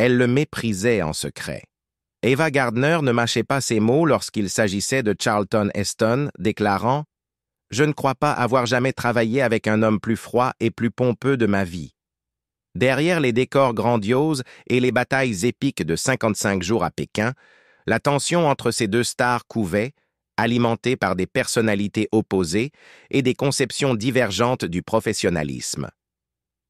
Elle le méprisait en secret. Ava Gardner ne mâchait pas ses mots lorsqu'il s'agissait de Charlton Heston, déclarant « Je ne crois pas avoir jamais travaillé avec un homme plus froid et plus pompeux de ma vie. » Derrière les décors grandioses et les batailles épiques de 55 jours à Pékin, la tension entre ces deux stars couvait, alimentée par des personnalités opposées et des conceptions divergentes du professionnalisme.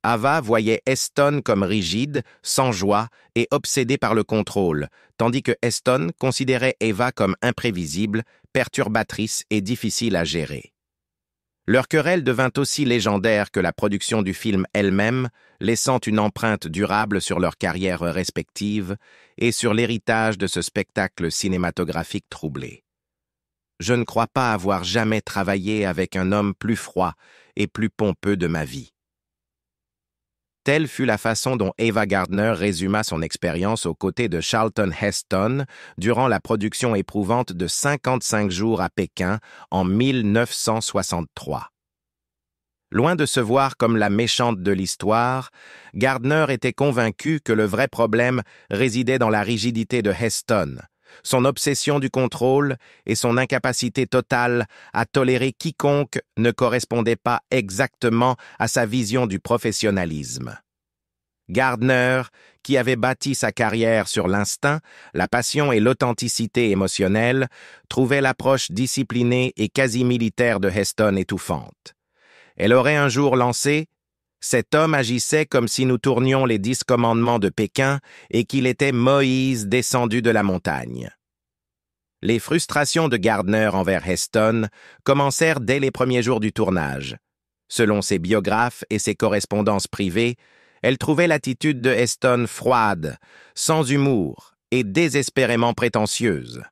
Ava voyait Heston comme rigide, sans joie et obsédé par le contrôle, tandis que Heston considérait Ava comme imprévisible, perturbatrice et difficile à gérer. Leur querelle devint aussi légendaire que la production du film elle-même, laissant une empreinte durable sur leurs carrières respectives et sur l'héritage de ce spectacle cinématographique troublé. Je ne crois pas avoir jamais travaillé avec un homme plus froid et plus pompeux de ma vie. Telle fut la façon dont Ava Gardner résuma son expérience aux côtés de Charlton Heston durant la production éprouvante de 55 jours à Pékin en 1963. Loin de se voir comme la méchante de l'histoire, Gardner était convaincue que le vrai problème résidait dans la rigidité de Heston, son obsession du contrôle et son incapacité totale à tolérer quiconque ne correspondait pas exactement à sa vision du professionnalisme. Gardner, qui avait bâti sa carrière sur l'instinct, la passion et l'authenticité émotionnelle, trouvait l'approche disciplinée et quasi militaire de Heston étouffante. Elle aurait un jour lancé « Cet homme agissait comme si nous tournions les 10 commandements de Pékin et qu'il était Moïse descendu de la montagne. » Les frustrations de Gardner envers Heston commencèrent dès les premiers jours du tournage. Selon ses biographes et ses correspondances privées, elle trouvait l'attitude de Heston froide, sans humour et désespérément prétentieuse.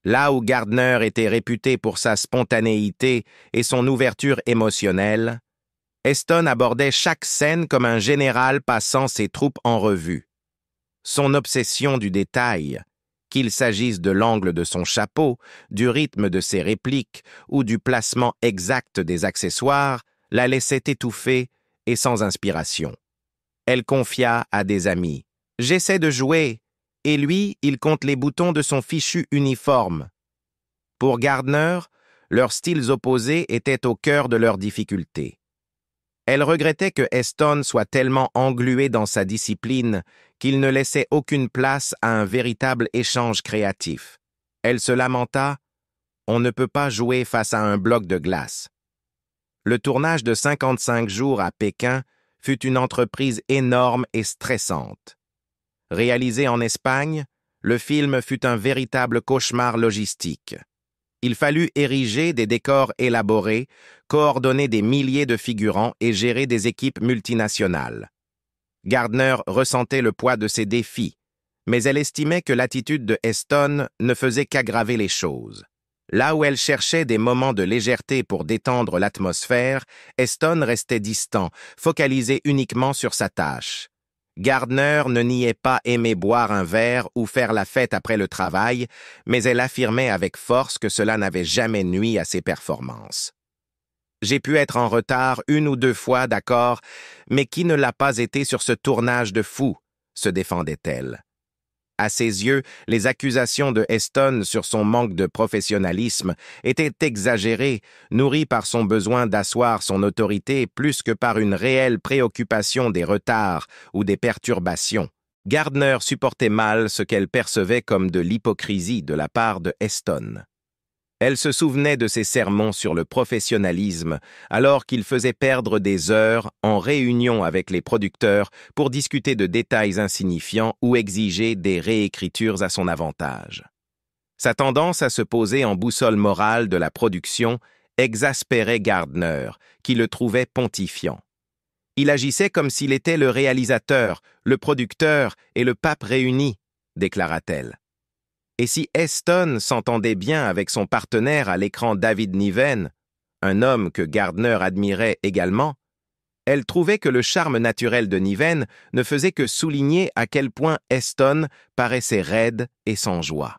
Là où Gardner était réputé pour sa spontanéité et son ouverture émotionnelle, Heston abordait chaque scène comme un général passant ses troupes en revue. Son obsession du détail, qu'il s'agisse de l'angle de son chapeau, du rythme de ses répliques ou du placement exact des accessoires, la laissait étouffée et sans inspiration. Elle confia à des amis « J'essaie de jouer, et lui, il compte les boutons de son fichu uniforme. » Pour Gardner, leurs styles opposés étaient au cœur de leurs difficultés. Elle regrettait que Heston soit tellement englué dans sa discipline qu'il ne laissait aucune place à un véritable échange créatif. Elle se lamenta « On ne peut pas jouer face à un bloc de glace. » Le tournage de 55 jours à Pékin fut une entreprise énorme et stressante. Réalisé en Espagne, le film fut un véritable cauchemar logistique. Il fallut ériger des décors élaborés, coordonner des milliers de figurants et gérer des équipes multinationales. Gardner ressentait le poids de ces défis, mais elle estimait que l'attitude de Heston ne faisait qu'aggraver les choses. Là où elle cherchait des moments de légèreté pour détendre l'atmosphère, Heston restait distant, focalisé uniquement sur sa tâche. Gardner ne niait pas aimer boire un verre ou faire la fête après le travail, mais elle affirmait avec force que cela n'avait jamais nui à ses performances. « J'ai pu être en retard 1 ou 2 fois, d'accord, mais qui ne l'a pas été sur ce tournage de fou ?» se défendait-elle. À ses yeux, les accusations de Heston sur son manque de professionnalisme étaient exagérées, nourries par son besoin d'asseoir son autorité plus que par une réelle préoccupation des retards ou des perturbations. Gardner supportait mal ce qu'elle percevait comme de l'hypocrisie de la part de Heston. Elle se souvenait de ses sermons sur le professionnalisme alors qu'il faisait perdre des heures en réunion avec les producteurs pour discuter de détails insignifiants ou exiger des réécritures à son avantage. Sa tendance à se poser en boussole morale de la production exaspérait Gardner, qui le trouvait pontifiant. Il agissait comme s'il était le réalisateur, le producteur et le pape réunis, déclara-t-elle. Et si Heston s'entendait bien avec son partenaire à l'écran David Niven, un homme que Gardner admirait également, elle trouvait que le charme naturel de Niven ne faisait que souligner à quel point Heston paraissait raide et sans joie.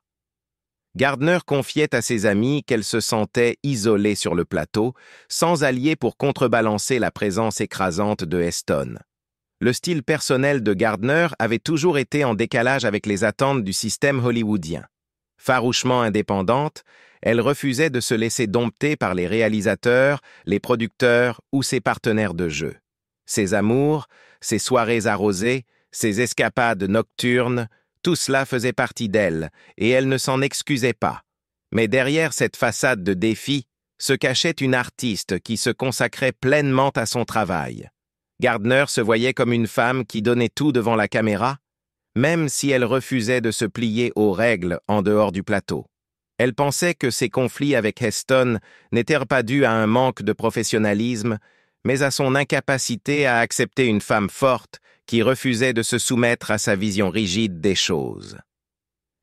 Gardner confiait à ses amis qu'elle se sentait isolée sur le plateau, sans allié pour contrebalancer la présence écrasante de Heston. le style personnel de Gardner avait toujours été en décalage avec les attentes du système hollywoodien. Farouchement indépendante, elle refusait de se laisser dompter par les réalisateurs, les producteurs ou ses partenaires de jeu. Ses amours, ses soirées arrosées, ses escapades nocturnes, tout cela faisait partie d'elle, et elle ne s'en excusait pas. Mais derrière cette façade de défi se cachait une artiste qui se consacrait pleinement à son travail. Gardner se voyait comme une femme qui donnait tout devant la caméra, même si elle refusait de se plier aux règles en dehors du plateau. Elle pensait que ses conflits avec Heston n'étaient pas dus à un manque de professionnalisme, mais à son incapacité à accepter une femme forte qui refusait de se soumettre à sa vision rigide des choses.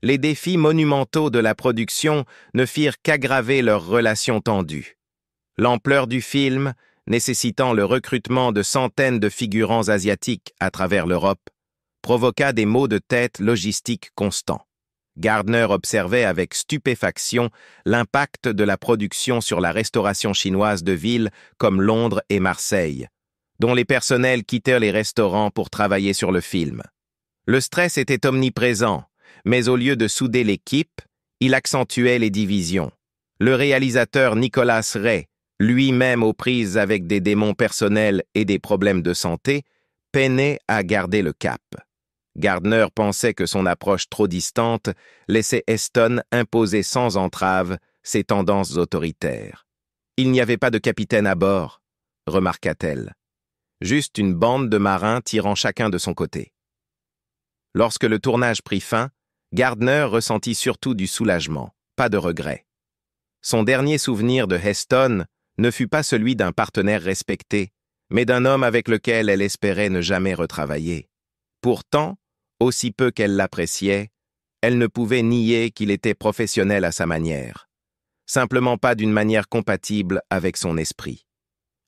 Les défis monumentaux de la production ne firent qu'aggraver leur relation tendue. L'ampleur du film, nécessitant le recrutement de centaines de figurants asiatiques à travers l'Europe, provoqua des maux de tête logistiques constants. Gardner observait avec stupéfaction l'impact de la production sur la restauration chinoise de villes comme Londres et Marseille, dont les personnels quittèrent les restaurants pour travailler sur le film. Le stress était omniprésent, mais au lieu de souder l'équipe, il accentuait les divisions. Le réalisateur Nicolas Ray, lui-même aux prises avec des démons personnels et des problèmes de santé, peinait à garder le cap. Gardner pensait que son approche trop distante laissait Heston imposer sans entrave ses tendances autoritaires. « Il n'y avait pas de capitaine à bord », remarqua-t-elle. Juste une bande de marins tirant chacun de son côté. Lorsque le tournage prit fin, Gardner ressentit surtout du soulagement, pas de regret. Son dernier souvenir de Heston ne fut pas celui d'un partenaire respecté, mais d'un homme avec lequel elle espérait ne jamais retravailler. Pourtant, aussi peu qu'elle l'appréciait, elle ne pouvait nier qu'il était professionnel à sa manière, simplement pas d'une manière compatible avec son esprit.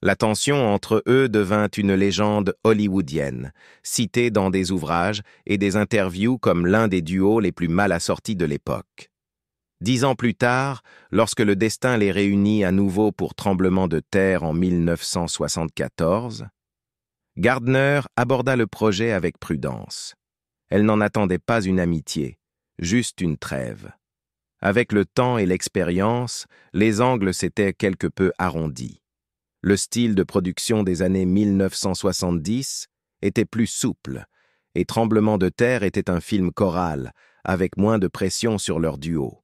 La tension entre eux devint une légende hollywoodienne, citée dans des ouvrages et des interviews comme l'un des duos les plus mal assortis de l'époque. 10 ans plus tard, lorsque le destin les réunit à nouveau pour Tremblement de terre en 1974, Gardner aborda le projet avec prudence. Elle n'en attendait pas une amitié, juste une trêve. Avec le temps et l'expérience, les angles s'étaient quelque peu arrondis. Le style de production des années 1970 était plus souple, et Tremblement de terre était un film choral, avec moins de pression sur leur duo.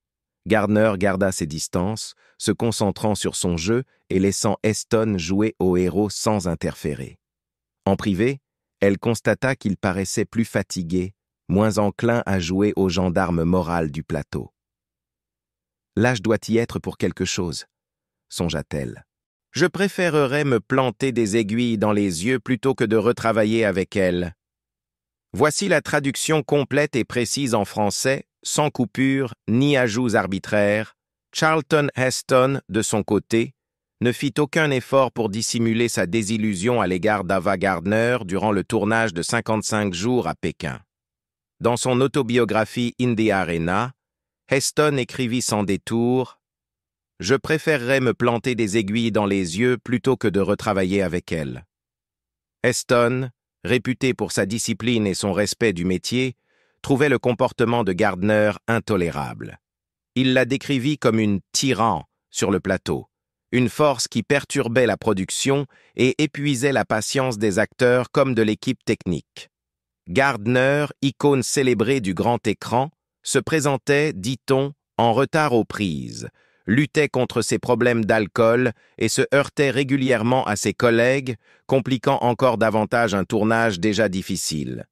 Gardner garda ses distances, se concentrant sur son jeu et laissant Heston jouer au héros sans interférer. En privé, elle constata qu'il paraissait plus fatigué, moins enclin à jouer au gendarme moral du plateau. « L'âge doit y être pour quelque chose, » songea-t-elle. « Je préférerais me planter des aiguilles dans les yeux plutôt que de retravailler avec elle. » Voici la traduction complète et précise en français, sans coupure ni ajouts arbitraires. Charlton Heston, de son côté, ne fit aucun effort pour dissimuler sa désillusion à l'égard d'Ava Gardner durant le tournage de 55 jours à Pékin. Dans son autobiographie In the Arena, Heston écrivit sans détour « Je préférerais me planter des aiguilles dans les yeux plutôt que de retravailler avec elle. » Heston, réputé pour sa discipline et son respect du métier, trouvait le comportement de Gardner intolérable. Il la décrivit comme une tyran sur le plateau, une force qui perturbait la production et épuisait la patience des acteurs comme de l'équipe technique. Gardner, icône célébrée du grand écran, se présentait, dit-on, en retard aux prises, luttait contre ses problèmes d'alcool et se heurtait régulièrement à ses collègues, compliquant encore davantage un tournage déjà difficile.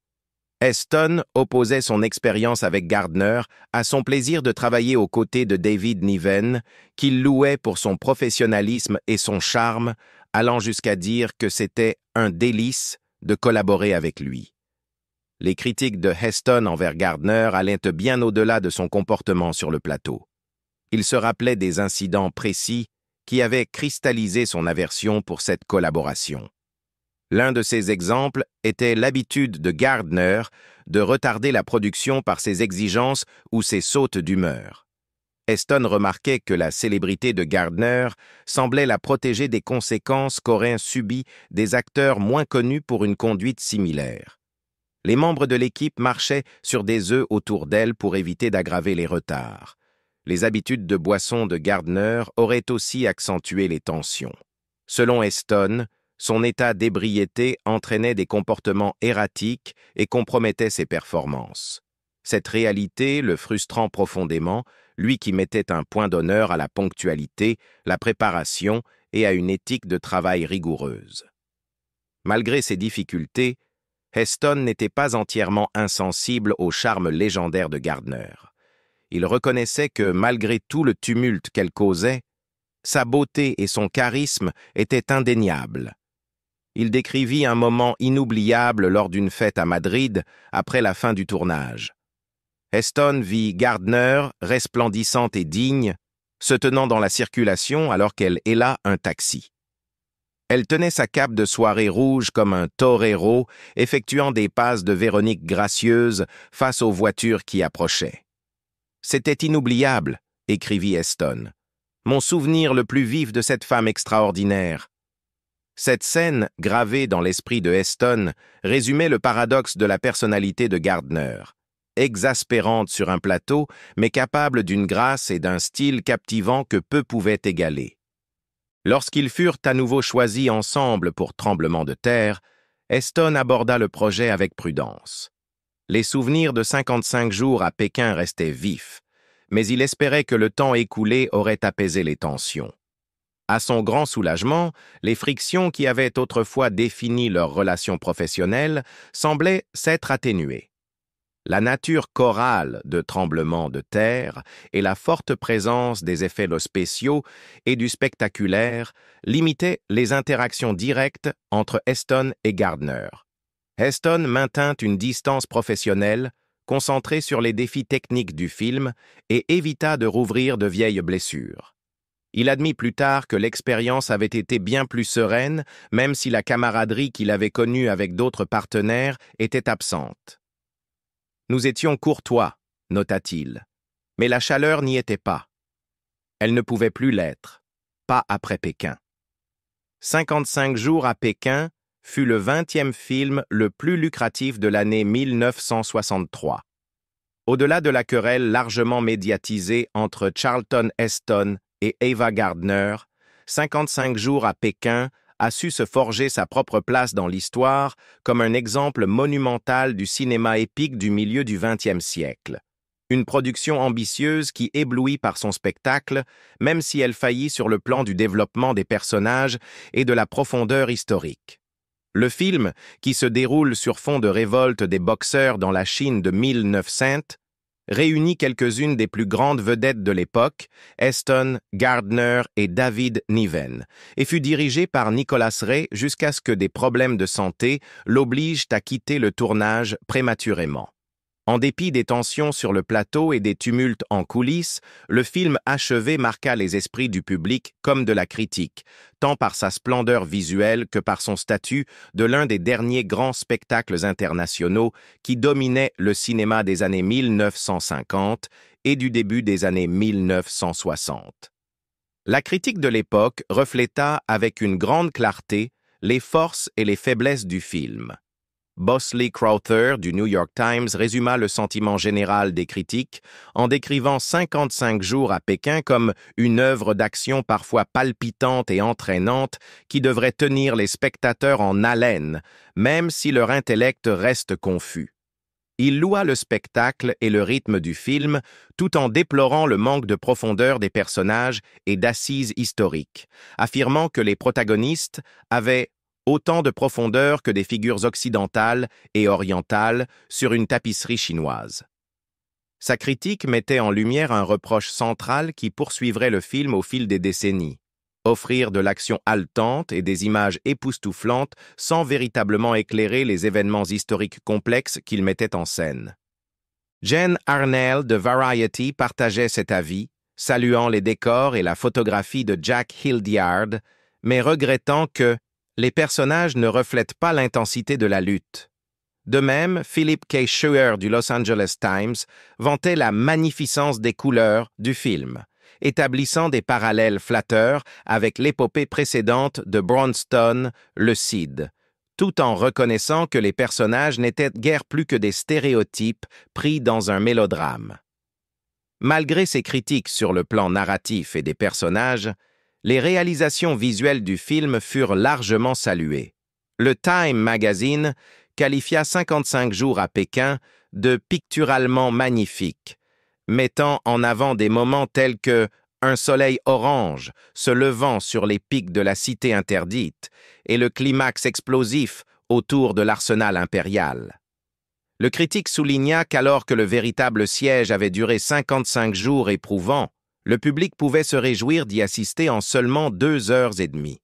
Heston opposait son expérience avec Gardner à son plaisir de travailler aux côtés de David Niven, qu'il louait pour son professionnalisme et son charme, allant jusqu'à dire que c'était un délice de collaborer avec lui. Les critiques de Heston envers Gardner allaient bien au-delà de son comportement sur le plateau. Il se rappelait des incidents précis qui avaient cristallisé son aversion pour cette collaboration. L'un de ces exemples était l'habitude de Gardner de retarder la production par ses exigences ou ses sautes d'humeur. Heston remarquait que la célébrité de Gardner semblait la protéger des conséquences qu'auraient subies des acteurs moins connus pour une conduite similaire. Les membres de l'équipe marchaient sur des œufs autour d'elle pour éviter d'aggraver les retards. Les habitudes de boisson de Gardner auraient aussi accentué les tensions. Selon Heston, son état d'ébriété entraînait des comportements erratiques et compromettait ses performances. Cette réalité le frustrant profondément, lui qui mettait un point d'honneur à la ponctualité, la préparation et à une éthique de travail rigoureuse. Malgré ces difficultés, Heston n'était pas entièrement insensible au charme légendaire de Gardner. Il reconnaissait que, malgré tout le tumulte qu'elle causait, sa beauté et son charisme étaient indéniables. Il décrivit un moment inoubliable lors d'une fête à Madrid après la fin du tournage. Heston vit Gardner, resplendissante et digne, se tenant dans la circulation alors qu'elle héla un taxi. Elle tenait sa cape de soirée rouge comme un torero, effectuant des passes de Véronique gracieuse face aux voitures qui approchaient. « C'était inoubliable », écrivit Heston. « Mon souvenir le plus vif de cette femme extraordinaire. » Cette scène, gravée dans l'esprit de Heston, résumait le paradoxe de la personnalité de Gardner. Exaspérante sur un plateau, mais capable d'une grâce et d'un style captivant que peu pouvaient égaler. Lorsqu'ils furent à nouveau choisis ensemble pour Tremblement de terre, Heston aborda le projet avec prudence. Les souvenirs de 55 jours à Pékin restaient vifs, mais il espérait que le temps écoulé aurait apaisé les tensions. À son grand soulagement, les frictions qui avaient autrefois défini leur relation professionnelle semblaient s'être atténuées. La nature chorale de Tremblement de terre et la forte présence des effets spéciaux et du spectaculaire limitaient les interactions directes entre Heston et Gardner. Heston maintint une distance professionnelle, concentrée sur les défis techniques du film et évita de rouvrir de vieilles blessures. Il admit plus tard que l'expérience avait été bien plus sereine, même si la camaraderie qu'il avait connue avec d'autres partenaires était absente. « Nous étions courtois », nota-t-il, mais la chaleur n'y était pas. Elle ne pouvait plus l'être, pas après Pékin. 55 jours à Pékin fut le 20e film le plus lucratif de l'année 1963. Au-delà de la querelle largement médiatisée entre Charlton Heston et Ava Gardner, 55 jours à Pékin a su se forger sa propre place dans l'histoire comme un exemple monumental du cinéma épique du milieu du XXe siècle. Une production ambitieuse qui éblouit par son spectacle, même si elle faillit sur le plan du développement des personnages et de la profondeur historique. Le film, qui se déroule sur fond de révolte des boxeurs dans la Chine de 1900, réunit quelques-unes des plus grandes vedettes de l'époque, Heston, Gardner et David Niven, et fut dirigé par Nicholas Ray jusqu'à ce que des problèmes de santé l'obligent à quitter le tournage prématurément. En dépit des tensions sur le plateau et des tumultes en coulisses, le film achevé marqua les esprits du public comme de la critique, tant par sa splendeur visuelle que par son statut de l'un des derniers grands spectacles internationaux qui dominaient le cinéma des années 1950 et du début des années 1960. La critique de l'époque refléta avec une grande clarté les forces et les faiblesses du film. Bosley Crowther du New York Times résuma le sentiment général des critiques en décrivant 55 jours à Pékin comme une œuvre d'action parfois palpitante et entraînante qui devrait tenir les spectateurs en haleine, même si leur intellect reste confus. Il loua le spectacle et le rythme du film tout en déplorant le manque de profondeur des personnages et d'assises historiques, affirmant que les protagonistes avaient autant de profondeur que des figures occidentales et orientales sur une tapisserie chinoise. Sa critique mettait en lumière un reproche central qui poursuivrait le film au fil des décennies: offrir de l'action haletante et des images époustouflantes sans véritablement éclairer les événements historiques complexes qu'il mettait en scène. Jen Arnell de Variety partageait cet avis, saluant les décors et la photographie de Jack Hildyard, mais regrettant que les personnages ne reflètent pas l'intensité de la lutte. De même, Philip K. Scheuer du Los Angeles Times vantait la magnificence des couleurs du film, établissant des parallèles flatteurs avec l'épopée précédente de Bronstone, le Cid, tout en reconnaissant que les personnages n'étaient guère plus que des stéréotypes pris dans un mélodrame. Malgré ses critiques sur le plan narratif et des personnages, les réalisations visuelles du film furent largement saluées. Le Time Magazine qualifia 55 jours à Pékin de picturalement magnifique, mettant en avant des moments tels que un soleil orange se levant sur les pics de la cité interdite et le climax explosif autour de l'arsenal impérial. Le critique souligna qu'alors que le véritable siège avait duré 55 jours éprouvants, le public pouvait se réjouir d'y assister en seulement 2 heures et demie.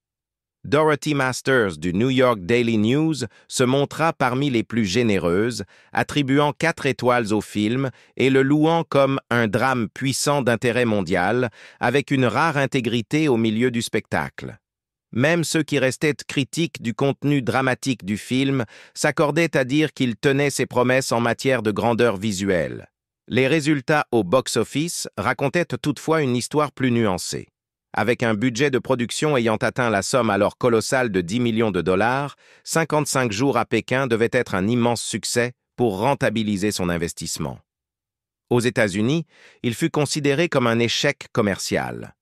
Dorothy Masters du New York Daily News se montra parmi les plus généreuses, attribuant 4 étoiles au film et le louant comme un drame puissant d'intérêt mondial, avec une rare intégrité au milieu du spectacle. Même ceux qui restaient critiques du contenu dramatique du film s'accordaient à dire qu'il tenait ses promesses en matière de grandeur visuelle. Les résultats au box-office racontaient toutefois une histoire plus nuancée. Avec un budget de production ayant atteint la somme alors colossale de 10 millions de dollars, 55 jours à Pékin devait être un immense succès pour rentabiliser son investissement. Aux États-Unis, il fut considéré comme un échec commercial.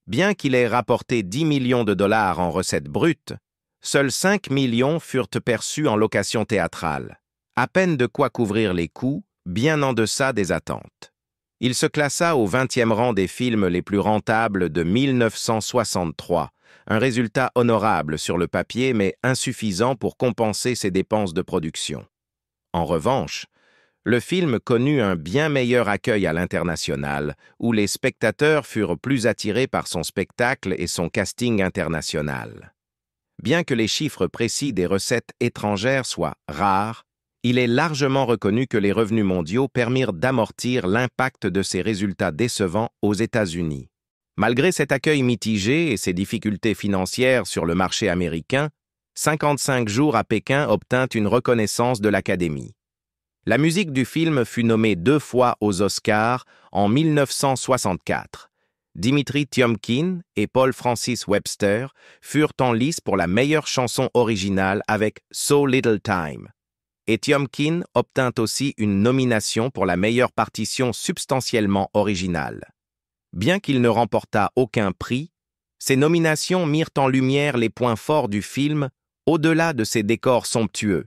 Bien qu'il ait rapporté 10 millions de dollars en recettes brutes, seuls 5 millions furent perçus en location théâtrale, à peine de quoi couvrir les coûts, bien en deçà des attentes. Il se classa au 20e rang des films les plus rentables de 1963, un résultat honorable sur le papier mais insuffisant pour compenser ses dépenses de production. En revanche, le film connut un bien meilleur accueil à l'international, où les spectateurs furent plus attirés par son spectacle et son casting international. Bien que les chiffres précis des recettes étrangères soient rares, il est largement reconnu que les revenus mondiaux permirent d'amortir l'impact de ces résultats décevants aux États-Unis. Malgré cet accueil mitigé et ses difficultés financières sur le marché américain, 55 jours à Pékin obtint une reconnaissance de l'Académie. La musique du film fut nommée 2 fois aux Oscars en 1964. Dimitri Tiomkin et Paul Francis Webster furent en lice pour la meilleure chanson originale avec So Little Time. Et Tiomkin obtint aussi une nomination pour la meilleure partition substantiellement originale. Bien qu'il ne remportât aucun prix, ces nominations mirent en lumière les points forts du film au-delà de ses décors somptueux,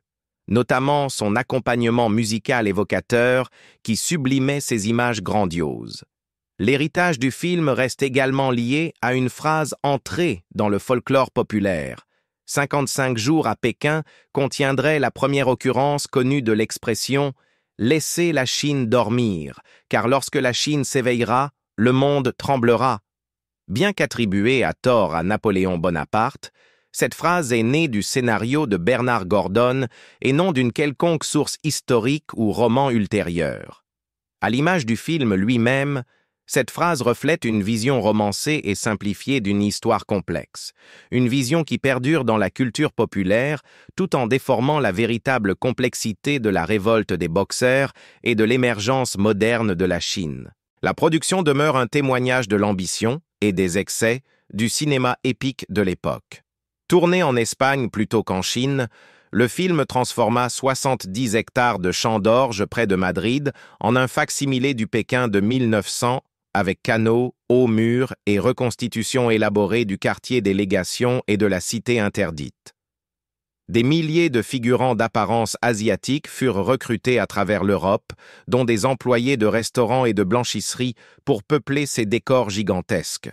notamment son accompagnement musical évocateur qui sublimait ses images grandioses. L'héritage du film reste également lié à une phrase entrée dans le folklore populaire. 55 jours à Pékin contiendrait la première occurrence connue de l'expression « Laissez la Chine dormir, car lorsque la Chine s'éveillera, le monde tremblera ». Bien qu'attribuée à tort à Napoléon Bonaparte, cette phrase est née du scénario de Bernard Gordon et non d'une quelconque source historique ou roman ultérieur. À l'image du film lui-même, cette phrase reflète une vision romancée et simplifiée d'une histoire complexe, une vision qui perdure dans la culture populaire tout en déformant la véritable complexité de la révolte des Boxers et de l'émergence moderne de la Chine. La production demeure un témoignage de l'ambition et des excès du cinéma épique de l'époque. Tourné en Espagne plutôt qu'en Chine, le film transforma 70 hectares de champs d'orge près de Madrid en un fac-similé du Pékin de 1900 avec canaux, hauts murs et reconstitutions élaborées du quartier des légations et de la cité interdite. Des milliers de figurants d'apparence asiatique furent recrutés à travers l'Europe, dont des employés de restaurants et de blanchisseries pour peupler ces décors gigantesques.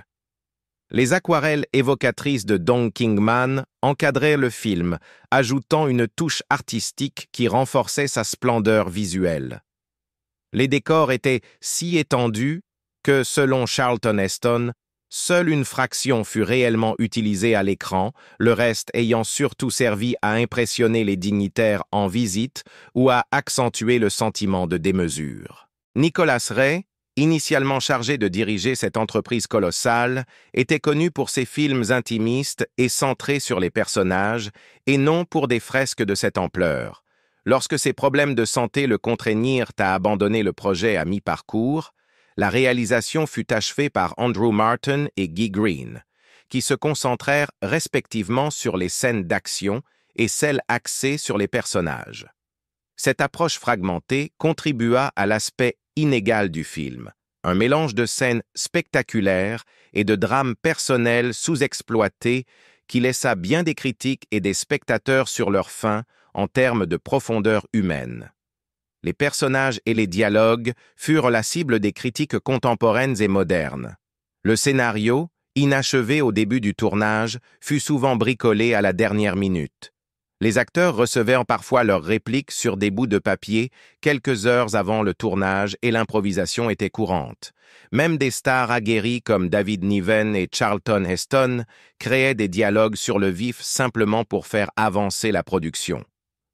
Les aquarelles évocatrices de Dong Kingman encadraient le film, ajoutant une touche artistique qui renforçait sa splendeur visuelle. Les décors étaient si étendus que, selon Charlton Heston, seule une fraction fut réellement utilisée à l'écran, le reste ayant surtout servi à impressionner les dignitaires en visite ou à accentuer le sentiment de démesure. Nicholas Ray, initialement chargé de diriger cette entreprise colossale, était connu pour ses films intimistes et centrés sur les personnages, et non pour des fresques de cette ampleur. Lorsque ses problèmes de santé le contraignirent à abandonner le projet à mi-parcours, la réalisation fut achevée par Andrew Marton et Guy Green, qui se concentrèrent respectivement sur les scènes d'action et celles axées sur les personnages. Cette approche fragmentée contribua à l'aspect inégal du film, un mélange de scènes spectaculaires et de drames personnels sous-exploités qui laissa bien des critiques et des spectateurs sur leur faim en termes de profondeur humaine. Les personnages et les dialogues furent la cible des critiques contemporaines et modernes. Le scénario, inachevé au début du tournage, fut souvent bricolé à la dernière minute. Les acteurs recevaient parfois leurs répliques sur des bouts de papier quelques heures avant le tournage et l'improvisation était courante. Même des stars aguerries comme David Niven et Charlton Heston créaient des dialogues sur le vif simplement pour faire avancer la production.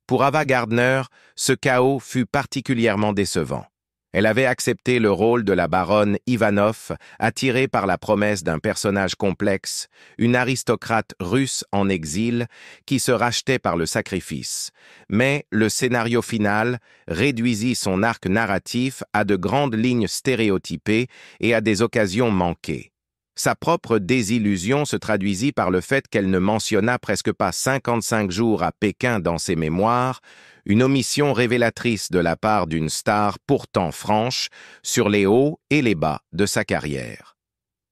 Pour Ava Gardner, ce chaos fut particulièrement décevant. Elle avait accepté le rôle de la baronne Ivanov, attirée par la promesse d'un personnage complexe, une aristocrate russe en exil qui se rachetait par le sacrifice. Mais le scénario final réduisit son arc narratif à de grandes lignes stéréotypées et à des occasions manquées. Sa propre désillusion se traduisit par le fait qu'elle ne mentionna presque pas 55 jours à Pékin dans ses mémoires, une omission révélatrice de la part d'une star pourtant franche sur les hauts et les bas de sa carrière.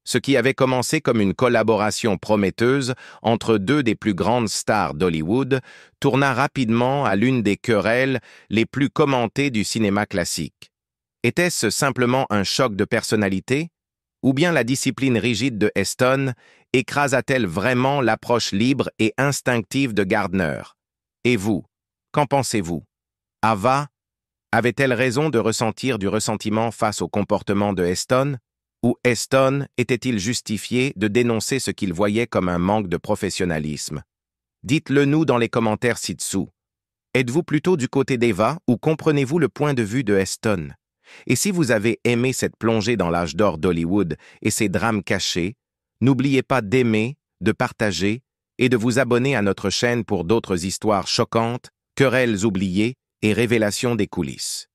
Ce qui avait commencé comme une collaboration prometteuse entre deux des plus grandes stars d'Hollywood tourna rapidement à l'une des querelles les plus commentées du cinéma classique. Était-ce simplement un choc de personnalité? Ou bien la discipline rigide de Heston écrasa-t-elle vraiment l'approche libre et instinctive de Gardner? Et vous, qu'en pensez-vous? Ava avait-elle raison de ressentir du ressentiment face au comportement de Heston? Ou Heston était-il justifié de dénoncer ce qu'il voyait comme un manque de professionnalisme? Dites-le nous dans les commentaires ci-dessous. Êtes-vous plutôt du côté d'Eva ou comprenez-vous le point de vue de Heston? Et si vous avez aimé cette plongée dans l'âge d'or d'Hollywood et ses drames cachés, n'oubliez pas d'aimer, de partager et de vous abonner à notre chaîne pour d'autres histoires choquantes, querelles oubliées et révélations des coulisses.